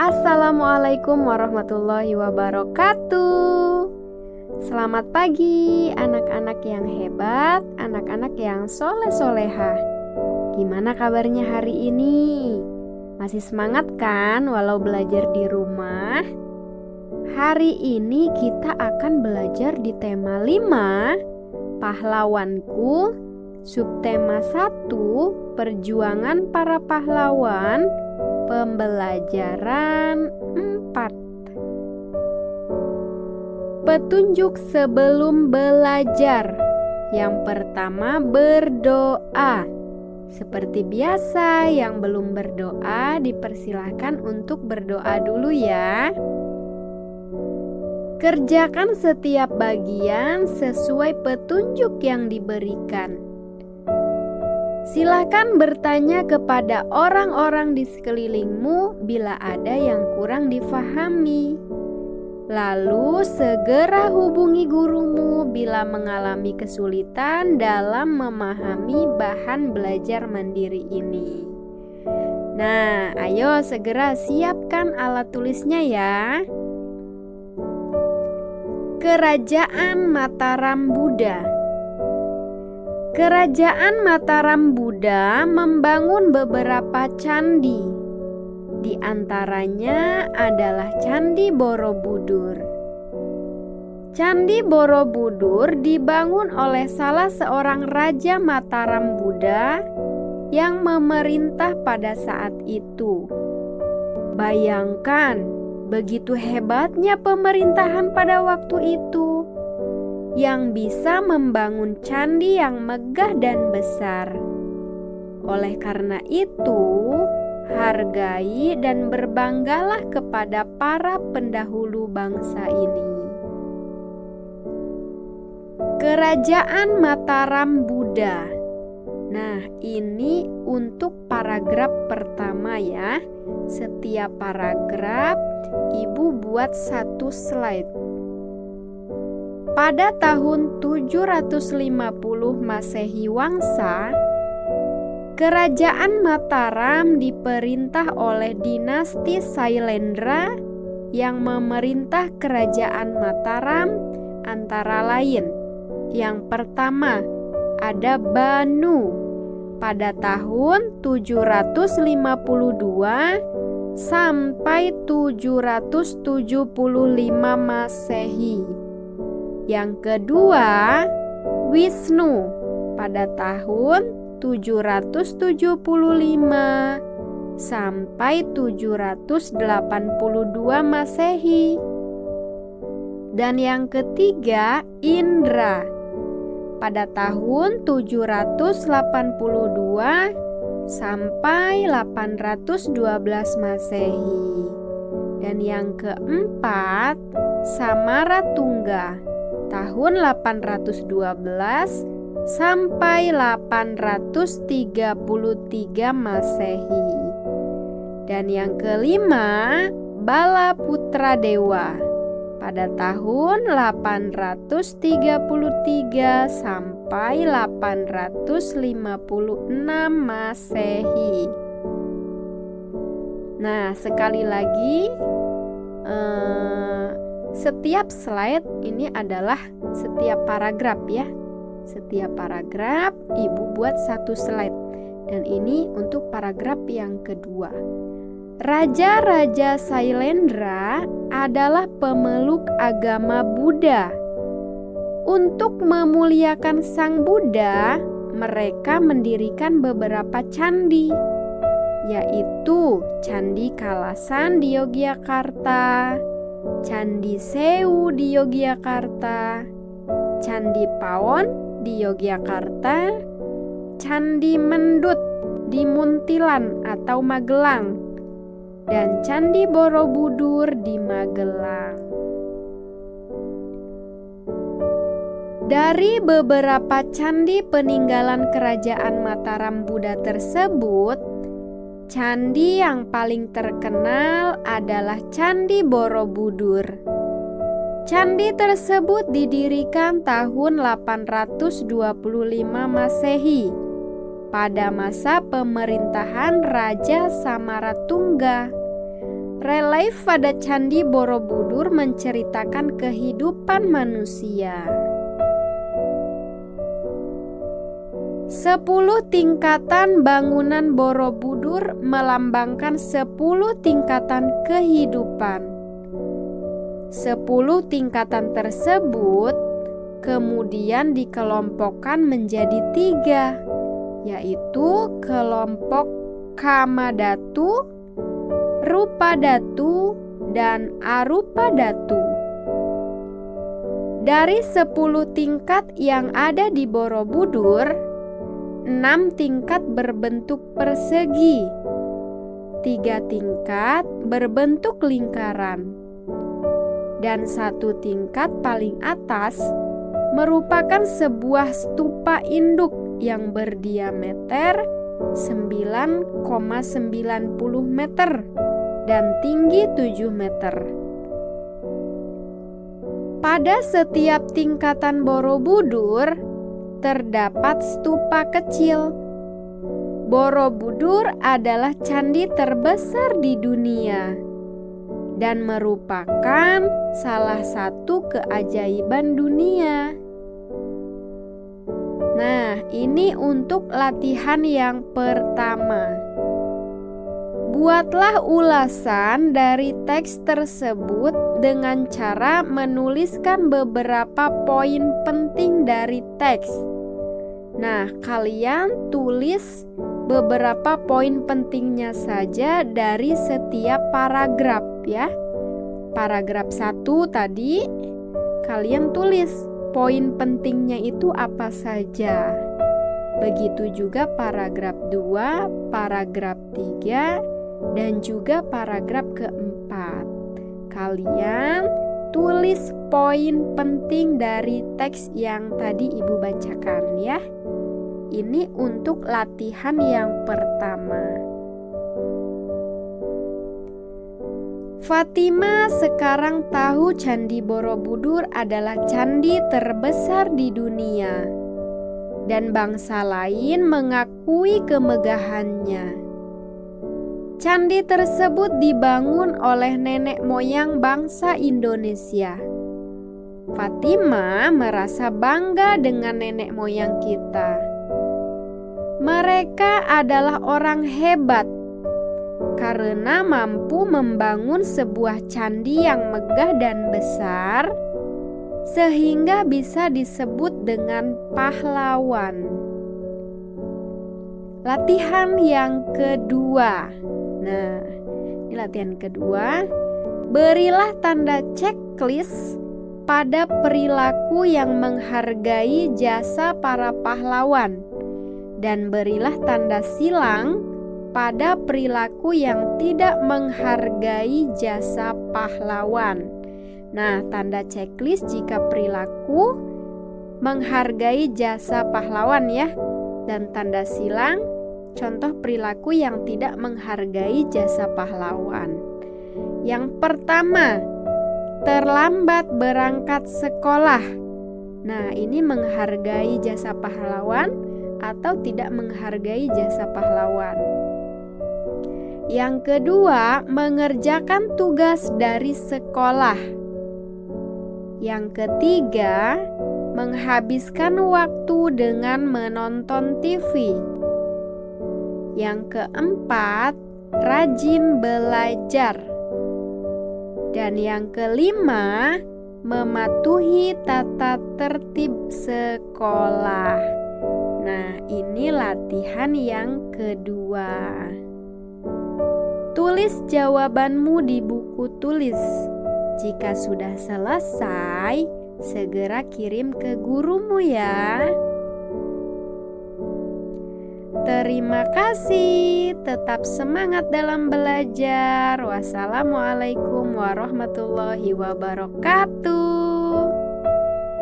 Assalamualaikum warahmatullahi wabarakatuh. Selamat pagi anak-anak yang hebat, anak-anak yang soleh-soleha. Gimana kabarnya hari ini? Masih semangat kan walau belajar di rumah? Hari ini kita akan belajar di tema 5, pahlawanku, subtema 1, perjuangan para pahlawan, pembelajaran 4. Petunjuk sebelum belajar. Yang pertama, berdoa. Seperti biasa, yang belum berdoa dipersilahkan untuk berdoa dulu ya. Kerjakan setiap bagian sesuai petunjuk yang diberikan. Silakan bertanya kepada orang-orang di sekelilingmu bila ada yang kurang difahami. Lalu segera hubungi gurumu bila mengalami kesulitan dalam memahami bahan belajar mandiri ini. Nah, ayo segera siapkan alat tulisnya ya. Kerajaan Mataram Buddha. Kerajaan Mataram Buddha membangun beberapa candi. Di antaranya adalah Candi Borobudur. Candi Borobudur dibangun oleh salah seorang raja Mataram Buddha yang memerintah pada saat itu. Bayangkan, begitu hebatnya pemerintahan pada waktu itu, yang bisa membangun candi yang megah dan besar. Oleh karena itu, hargai dan berbanggalah kepada para pendahulu bangsa ini. Kerajaan Mataram Buddha. Nah, ini untuk paragraf pertama ya. Setiap paragraf Ibu buat satu slide. Pada tahun 750 Masehi Wangsa, Kerajaan Mataram diperintah oleh dinasti Sailendra yang memerintah Kerajaan Mataram antara lain. Yang pertama ada Banu pada tahun 752 sampai 775 Masehi. Yang kedua, Wisnu pada tahun 775 sampai 782 Masehi. Dan yang ketiga, Indra pada tahun 782 sampai 812 Masehi. Dan yang keempat, Samaratungga tahun 812 sampai 833 Masehi. Dan yang kelima, Balaputra Dewa pada tahun 833 sampai 856 Masehi. Nah, sekali lagi setiap slide ini adalah setiap paragraf ya. Setiap paragraf Ibu buat satu slide. Dan ini untuk paragraf yang kedua. Raja-raja Sailendra adalah pemeluk agama Buddha. Untuk memuliakan Sang Buddha, mereka mendirikan beberapa candi, yaitu Candi Kalasan di Yogyakarta, Candi Sewu di Yogyakarta, Candi Pawon di Yogyakarta, Candi Mendut di Muntilan atau Magelang, dan Candi Borobudur di Magelang. Dari beberapa candi peninggalan Kerajaan Mataram Buddha tersebut, candi yang paling terkenal adalah Candi Borobudur. Candi tersebut didirikan tahun 825 Masehi pada masa pemerintahan Raja Samaratungga. Relief pada Candi Borobudur menceritakan kehidupan manusia. 10 tingkatan bangunan Borobudur melambangkan 10 tingkatan kehidupan. 10 tingkatan tersebut kemudian dikelompokkan menjadi 3, yaitu kelompok Kamadhatu, Rupadhatu, dan Arupadhatu. Dari 10 tingkat yang ada di Borobudur, 6 tingkat berbentuk persegi, 3 tingkat berbentuk lingkaran, dan 1 tingkat paling atas merupakan sebuah stupa induk yang berdiameter 9,90 meter dan tinggi 7 meter. Pada setiap tingkatan Borobudur terdapat stupa kecil. Borobudur adalah candi terbesar di dunia dan merupakan salah satu keajaiban dunia. Nah, ini untuk latihan yang pertama. Buatlah ulasan dari teks tersebut dengan cara menuliskan beberapa poin penting dari teks. Nah, kalian tulis beberapa poin pentingnya saja dari setiap paragraf ya. Paragraf 1 tadi kalian tulis poin pentingnya itu apa saja. Begitu juga paragraf 2, paragraf 3, dan juga paragraf keempat. Kalian tulis poin penting dari teks yang tadi Ibu bacakan ya. Ini untuk latihan yang pertama. Fatima sekarang tahu Candi Borobudur adalah candi terbesar di dunia, dan bangsa lain mengakui kemegahannya. Candi tersebut dibangun oleh nenek moyang bangsa Indonesia. Fatima merasa bangga dengan nenek moyang kita. Mereka adalah orang hebat karena mampu membangun sebuah candi yang megah dan besar sehingga bisa disebut dengan pahlawan. Latihan yang kedua. Nah, ini latihan kedua. Berilah tanda checklist pada perilaku yang menghargai jasa para pahlawan, dan berilah tanda silang pada perilaku yang tidak menghargai jasa pahlawan. Nah, tanda checklist jika perilaku menghargai jasa pahlawan ya, dan tanda silang contoh perilaku yang tidak menghargai jasa pahlawan. Yang pertama, terlambat berangkat sekolah. Nah, ini menghargai jasa pahlawan atau tidak menghargai jasa pahlawan. Yang kedua, mengerjakan tugas dari sekolah. Yang ketiga, menghabiskan waktu dengan menonton TV. Yang keempat, rajin belajar. Dan yang kelima, mematuhi tata tertib sekolah. Nah, ini latihan yang kedua. Tulis jawabanmu di buku tulis. Jika sudah selesai, segera kirim ke gurumu ya. Terima kasih. Tetap semangat dalam belajar. Wassalamualaikum warahmatullahi wabarakatuh.